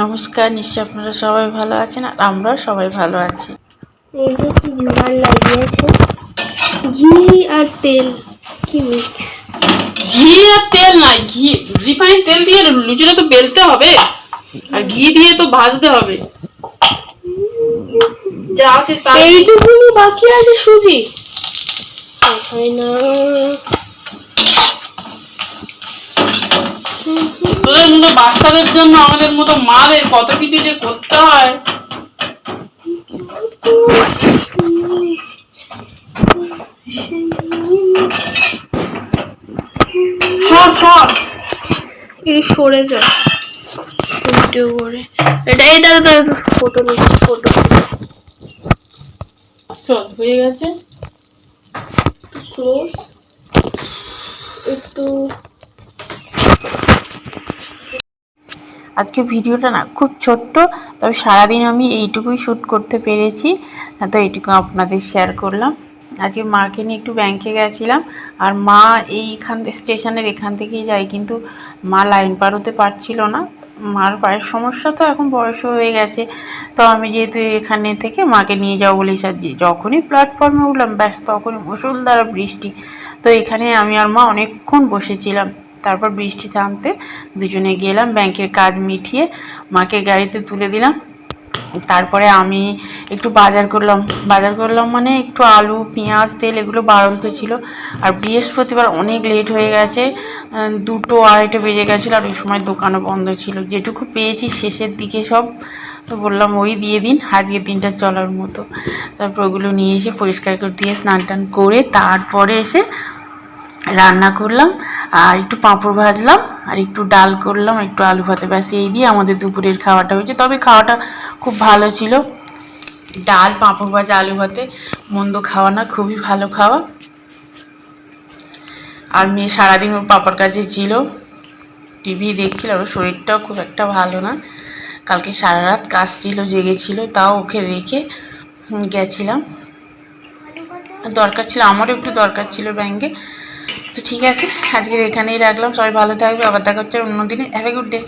নমস্কার, নিশ্চয়ই আপনারা সবাই ভালো আছেন আর আমরাও সবাই ভালো আছি। এই যে কি জোগাড় লাগিয়েছে, ঘি আর তেল কি মিক্স। ঘি আর তেল নয়, ঘি রিফাইন তেল দিয়ে লুচিটা তো বেলতে হবে আর ঘি দিয়ে তো ভাজতে হবে। যা আছে তাই এইটুকুনি বাকি আছে সুজি, হয় না। তোদের মতো বাচ্চাদের জন্য আমাদের মতো মাদের কত কিছু যে করতে হয়। এই সরে যা ভিডিও করে, এটা ফটো নিচ্ছি, ফটো চল হয়ে গেছে। একটু আজকে ভিডিওটা না খুব ছোট্ট, তবে সারাদিন আমি এইটুকুই শ্যুট করতে পেরেছি, তো এইটুকু আপনাদের শেয়ার করলাম। আজকে মাকে নিয়ে একটু ব্যাংকে গেছিলাম, আর মা এইখান স্টেশনের এখান থেকেই যায়, কিন্তু মা লাইন পার হতে পারছিল না। মার পায়ের সমস্যা, তো এখন বয়স হয়ে গেছে, তো আমি যেহেতু এখানে থেকে মাকে নিয়ে যাবো বলেই সাজি, যখনই প্ল্যাটফর্মে উঠলাম ব্যাস তখনই মুষলধারে বৃষ্টি। তো এখানে আমি আর মা অনেকক্ষণ বসেছিলাম, তারপর বৃষ্টি থামতে দুজনে গেলাম, ব্যাংকের কাজ মিটিয়ে মাকে গাড়িতে তুলে দিলাম। তারপরে আমি একটু বাজার করলাম মানে একটু আলু, পেঁয়াজ, তেল এগুলো বাড়ন্ত ছিল। আর বৃহস্পতিবার অনেক লেট হয়ে গেছে, 2-2:30 বেজে গেছিলো, আর ওই সময় দোকানও বন্ধ ছিল। যেটুকু পেয়েছি শেষের দিকে সব, তো বললাম ওই দিয়ে দিন আজকের দিনটা চলার মতো। তারপর ওগুলো নিয়ে এসে পরিষ্কার করে দিয়ে স্নান টান করে তারপরে এসে রান্না করলাম, আর একটু পাঁপড় ভাজলাম, আর একটু ডাল করলাম, একটু আলু ভাতে, ব্যাস এই দিয়ে আমাদের দুপুরের খাওয়াটা হয়েছে। তবে খাওয়াটা খুব ভালো ছিল, ডাল, পাঁপড় ভাজা, আলু ভাতে, মন্দ খাওয়া না, খুবই ভালো খাওয়া। আর মেয়ে সারাদিন ওর পাপার কাছে ছিল, টিভি দেখছিল, ওর শরীরটাও খুব একটা ভালো না, কালকে সারা রাত কাজ ছিল, জেগেছিল, তাও ওকে রেখে গেছিলাম। দরকার ছিল, আমারও একটু দরকার ছিল ব্যাংকে। তো ঠিক আছে, আজকের এখানেই রাখলাম, সবাই ভালো থাকবে, আবার দেখা হচ্ছে অন্য দিনে। Have a good day.